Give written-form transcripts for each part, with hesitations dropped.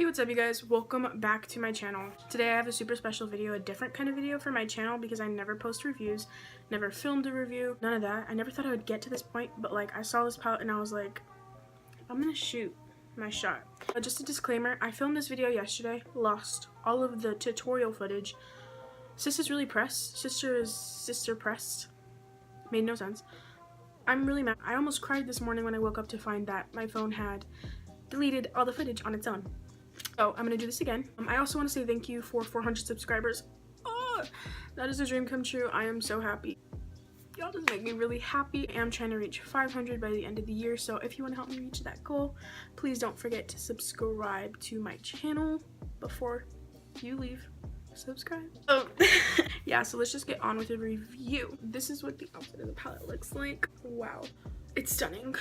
what's up you guys? Welcome back to my channel. Today I have a super special video, a different kind of video for my channel because I never post reviews, never filmed a review, none of that. I never thought I would get to this point, but like I saw this palette and I was like, I'm gonna shoot my shot. Just a disclaimer, I filmed this video yesterday, lost all of the tutorial footage. Sis is really pressed. Sister pressed. Made no sense. I'm really mad. I almost cried this morning when I woke up to find that my phone had deleted all the footage on its own. So I'm gonna do this again. I also want to say thank you for 400 subscribers. Oh, that is a dream come true. I am so happy. Y'all just make me really happy. I am trying to reach 500 by the end of the year, so if you want to help me reach that goal, please don't forget to subscribe to my channel before you leave. Subscribe. Oh, yeah, so let's just get on with the review. This is what the outfit of the palette looks like. Wow. It's stunning.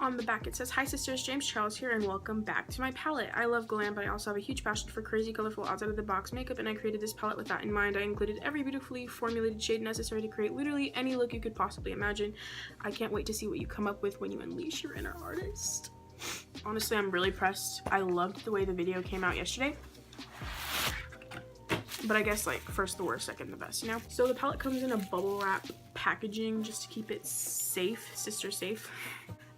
On the back it says, "Hi sisters, James Charles here and welcome back to my palette. I love glam, but I also have a huge passion for crazy, colorful, outside of the box makeup, and I created this palette with that in mind. I included every beautifully formulated shade necessary to create literally any look you could possibly imagine. I can't wait to see what you come up with when you unleash your inner artist." Honestly, I'm really pressed. I loved the way the video came out yesterday. But I guess like first the worst, second the best, you know? So the palette comes in a bubble wrap packaging just to keep it safe, sister safe.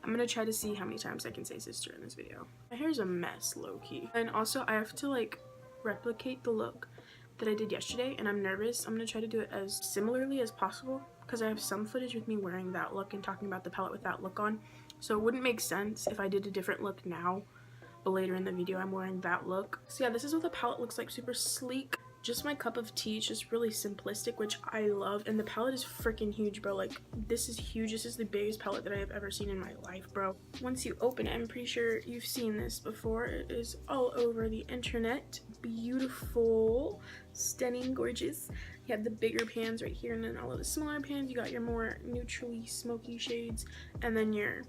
I'm gonna try to see how many times I can say sister in this video. My hair's a mess, low-key. And also I have to like replicate the look that I did yesterday and I'm nervous. I'm gonna try to do it as similarly as possible because I have some footage with me wearing that look and talking about the palette with that look on. So it wouldn't make sense if I did a different look now, but later in the video I'm wearing that look. So yeah, this is what the palette looks like, super sleek. Just my cup of tea. It's just really simplistic, which I love, and the palette is freaking huge, bro. Like, this is huge. This is the biggest palette that I have ever seen in my life, bro. Once you open it, I'm pretty sure you've seen this before. It is all over the internet. Beautiful, stunning, gorgeous. You have the bigger pans right here, and then all of the smaller pans. You got your more neutrally smoky shades, and then your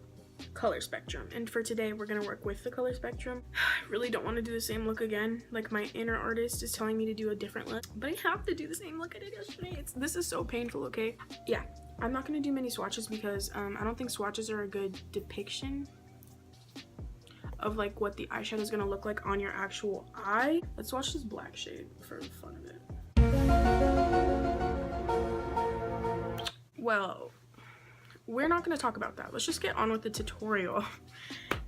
color spectrum. And for today we're gonna work with the color spectrum. I really don't want to do the same look again. Like, my inner artist is telling me to do a different look, but I have to do the same look I did yesterday. This is so painful. Okay, yeah, I'm not gonna do many swatches because I don't think swatches are a good depiction of like what the eyeshadow is gonna look like on your actual eye. Let's swatch this black shade for the fun of it. Well, we're not going to talk about that. Let's just get on with the tutorial.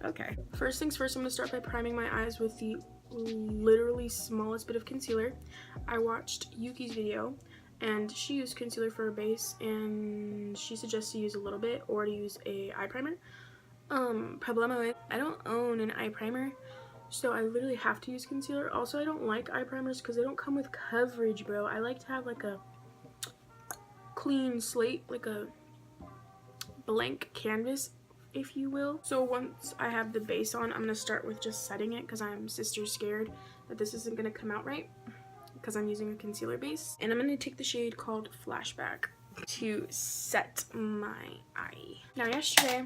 Okay, first things first, I'm going to start by priming my eyes with the literally smallest bit of concealer. I watched Yuki's video and she used concealer for a base and she suggests to use a little bit or to use a eye primer. Problema is I don't own an eye primer, so I literally have to use concealer. Also, I don't like eye primers because they don't come with coverage, bro. I like to have like a clean slate, like a blank canvas, if you will. So once I have the base on, I'm gonna start with just setting it because I'm sister scared that this isn't gonna come out right because I'm using a concealer base. And I'm gonna take the shade called Flashback to set my eye. Now yesterday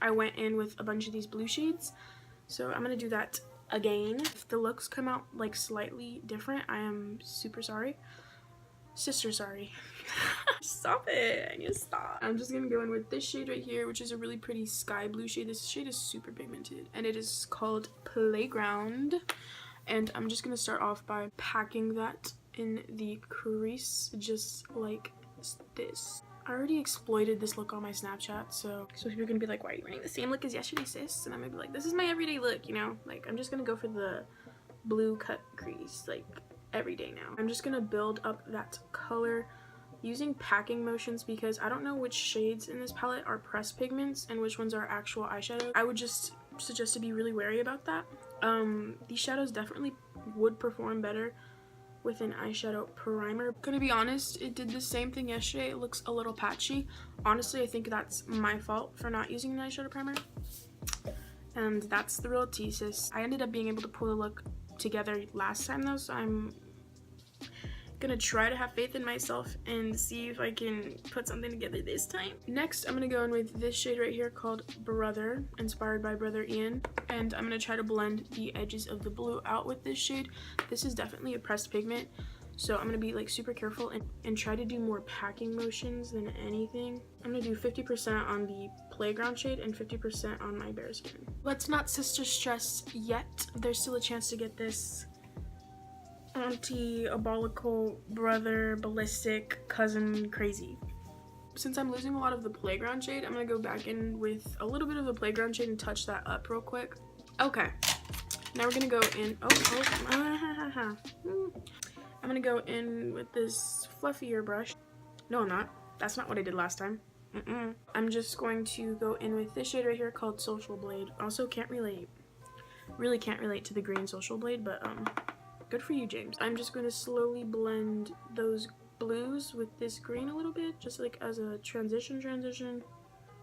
I went in with a bunch of these blue shades, so I'm gonna do that again. If the looks come out like slightly different, I am super sorry. Sister sorry. Stop it. I need to stop. I'm just gonna go in with this shade right here, which is a really pretty sky blue shade. This shade is super pigmented and it is called Playground. And I'm just gonna start off by packing that in the crease just like this. I already exploited this look on my Snapchat, so people are gonna be like, why are you wearing the same look as yesterday, sis? And I'm gonna be like, this is my everyday look, you know? Like, I'm just gonna go for the blue cut crease like every day now. I'm just gonna build up that color using packing motions because I don't know which shades in this palette are pressed pigments and which ones are actual eyeshadow. I would just suggest to be really wary about that. These shadows definitely would perform better with an eyeshadow primer. Gonna be honest, it did the same thing yesterday. It looks a little patchy. Honestly, I think that's my fault for not using an eyeshadow primer. And that's the real tea, sis. I ended up being able to pull the look together last time though, so I'm gonna try to have faith in myself and see if I can put something together this time. Next, I'm gonna go in with this shade right here called Brother, inspired by Brother Ian, and I'm gonna try to blend the edges of the blue out with this shade. This is definitely a pressed pigment, So I'm gonna be like super careful and try to do more packing motions than anything. I'm gonna do 50% on the playground shade and 50% on my bare skin. Let's not sister stress yet. There's still a chance to get this auntie, abolical, brother, ballistic, cousin, crazy. Since I'm losing a lot of the playground shade, I'm gonna go back in with a little bit of the playground shade and touch that up real quick. Okay, now we're gonna go in, I'm gonna go in with this fluffier brush. No, I'm not. That's not what I did last time. I'm just going to go in with this shade right here called Social Blade. Also really can't relate to the green Social Blade, but good for you, James. I'm just going to slowly blend those blues with this green a little bit, just like as a transition.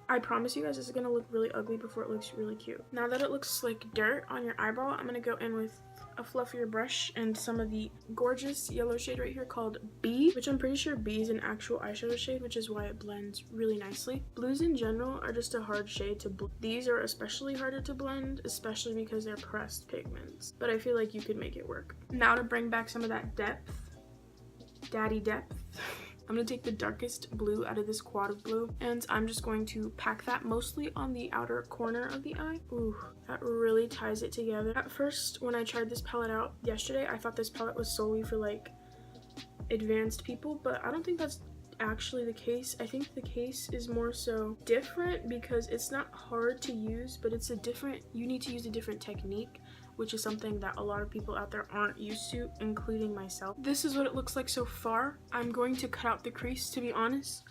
I promise you guys this is going to look really ugly before it looks really cute. Now that it looks like dirt on your eyeball, I'm going to go in with a fluffier brush and some of the gorgeous yellow shade right here called B, which I'm pretty sure B is an actual eyeshadow shade, which is why it blends really nicely. Blues in general are just a hard shade to blend. These are especially harder to blend, especially because they're pressed pigments, but I feel like you could make it work. Now to bring back some of that depth, daddy depth, I'm going to take the darkest blue out of this quad of blue, and I'm just going to pack that mostly on the outer corner of the eye. Ooh, that really ties it together. At first, when I tried this palette out yesterday, I thought this palette was solely for like advanced people, but I don't think that's actually the case. I think the case is more so different because it's not hard to use, but it's you need to use a different technique, which is something that a lot of people out there aren't used to, including myself. This is what it looks like so far. I'm going to cut out the crease, to be honest.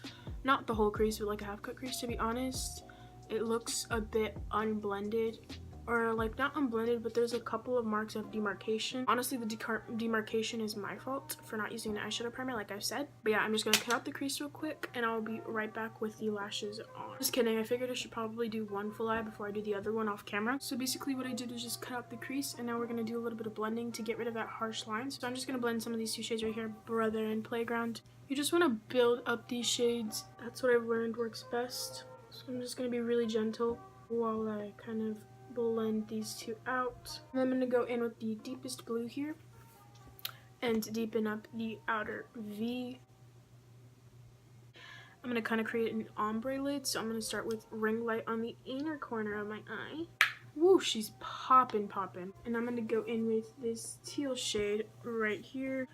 Not the whole crease, but like a half cut crease, to be honest. It looks a bit unblended, or like not unblended, but there's a couple of marks of demarcation. Honestly, the demarcation is my fault for not using an eyeshadow primer, like I've said. But yeah, I'm just gonna cut out the crease real quick and I'll be right back with the lashes on. Just kidding, I figured I should probably do one full eye before I do the other one off camera. So basically what I did was just cut out the crease, and now we're gonna do a little bit of blending to get rid of that harsh line. So I'm just gonna blend some of these two shades right here, Brother and Playground. You just wanna build up these shades. That's what I've learned works best. So I'm just gonna be really gentle while I kind of blend these two out. And I'm going to go in with the deepest blue here and deepen up the outer V. I'm going to kind of create an ombre lid, so I'm going to start with ring light on the inner corner of my eye. Woo, she's poppin'. And I'm going to go in with this teal shade right here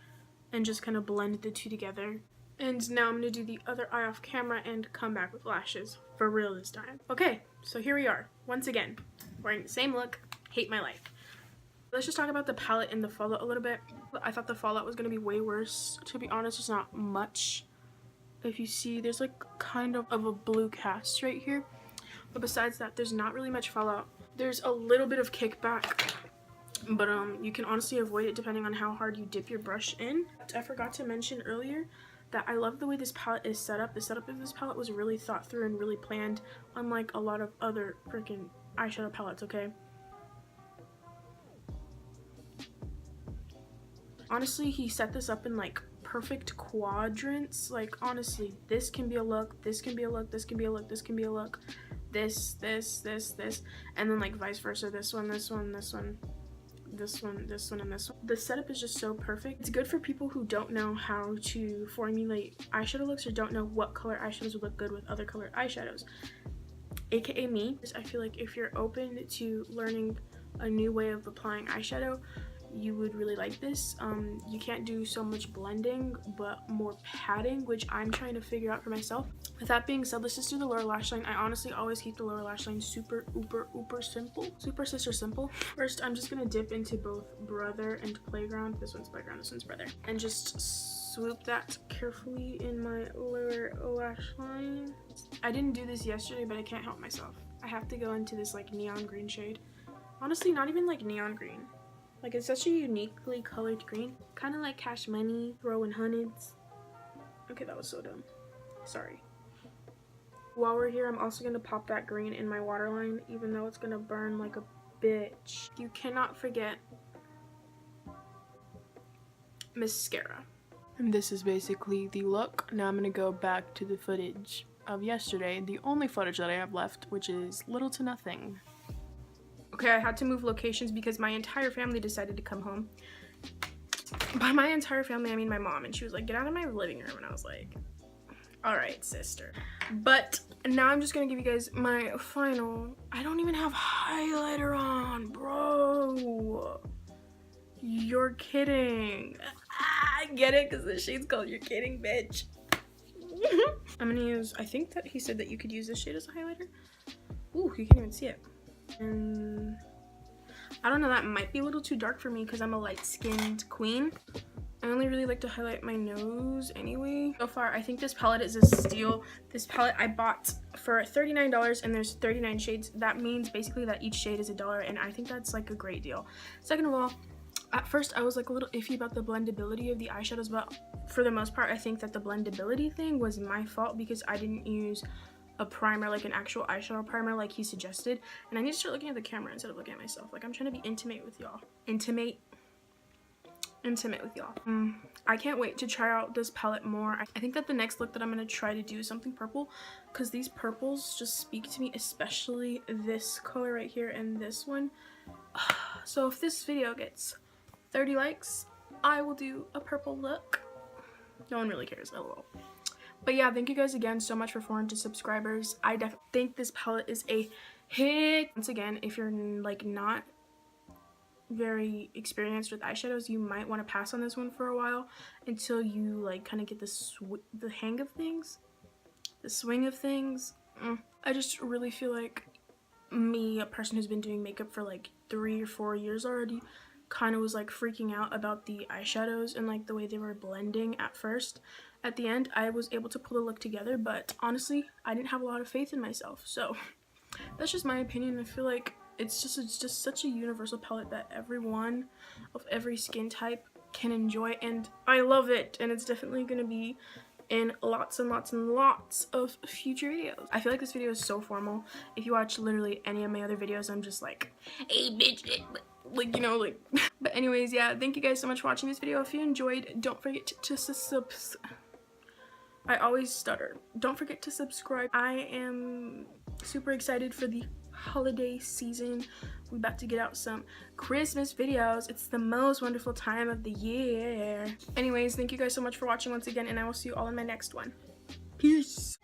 and just kind of blend the two together. And now I'm going to do the other eye off camera and come back with lashes for real this time. Okay, so here we are once again, wearing the same look. Hate my life. Let's just talk about the palette and the fallout a little bit. I thought the fallout was going to be way worse. To be honest, it's not much. If you see, there's like kind of a blue cast right here. But besides that, there's not really much fallout. There's a little bit of kickback, but you can honestly avoid it depending on how hard you dip your brush in. I forgot to mention earlier that I love the way this palette is set up. The setup of this palette was really thought through and really planned, unlike a lot of other freaking eyeshadow palettes, okay? Honestly, he set this up in like perfect quadrants. Like honestly, this can be a look, this can be a look, this can be a look, this can be a look, this, and then like vice versa, this one, and this one. The setup is just so perfect. It's good for people who don't know how to formulate eyeshadow looks or don't know what color eyeshadows would look good with other colored eyeshadows, aka me. I feel like if you're open to learning a new way of applying eyeshadow, you would really like this. You can't do so much blending but more padding, which I'm trying to figure out for myself. With that being said, let's just do the lower lash line. I honestly always keep the lower lash line super simple, super sister simple. First, I'm just gonna dip into both Brother and Playground. This one's Playground, this one's Brother, and just swoop that carefully in my lower lash line. I didn't do this yesterday, but I can't help myself. I have to go into this like neon green shade. Honestly, not even like neon green. Like, it's such a uniquely colored green. Kind of like Cash Money, throwing hundreds. Okay, that was so dumb. Sorry. While we're here, I'm also going to pop that green in my waterline, even though it's going to burn like a bitch. You cannot forget mascara. And this is basically the look. Now I'm going to go back to the footage of yesterday. The only footage that I have left, which is little to nothing. Okay, I had to move locations because my entire family decided to come home. By my entire family, I mean my mom, and she was like, get out of my living room, and I was like, all right, sister. But now I'm just gonna give you guys my final. I don't even have highlighter on, bro. You're kidding. I get it, because the shade's called You're Kidding, bitch. I'm gonna use, I think that he said that you could use this shade as a highlighter. Ooh, you can't even see it. And I don't know, that might be a little too dark for me because I'm a light-skinned queen. I only really like to highlight my nose anyway. So far, I think this palette is a steal. This palette I bought for $39 and there's 39 shades. That means basically that each shade is $1, and I think that's like a great deal. Second of all, at first I was like a little iffy about the blendability of the eyeshadows, but for the most part, I think that the blendability thing was my fault because I didn't use a primer, like an actual eyeshadow primer like he suggested. And I need to start looking at the camera instead of looking at myself. Like, I'm trying to be intimate with y'all. Intimate with y'all. I can't wait to try out this palette more. I think that the next look that I'm going to try to do is something purple, because these purples just speak to me, especially this color right here and this one. So if this video gets 30 likes, I will do a purple look. No one really cares, lol. But yeah, thank you guys again so much for 400 subscribers. I definitely think this palette is a hit. Once again, if you're like not very experienced with eyeshadows, you might want to pass on this one for a while until you like kind of get the hang of things, the swing of things. I just really feel like me, a person who's been doing makeup for like 3 or 4 years already, kind of was like freaking out about the eyeshadows and like the way they were blending at first. At the end, I was able to pull the look together, but honestly, I didn't have a lot of faith in myself. So that's just my opinion. I feel like it's just such a universal palette that everyone of every skin type can enjoy, and I love it. And it's definitely going to be in lots and lots and lots of future videos. I feel like this video is so formal. If you watch literally any of my other videos, I'm just like, hey bitch, like, you know, like. But anyways, yeah, thank you guys so much for watching this video. If you enjoyed, don't forget to I always stutter. Don't forget to subscribe. I am super excited for the holiday season. We're about to get out some Christmas videos. It's the most wonderful time of the year. Anyways, thank you guys so much for watching once again, and I will see you all in my next one. Peace.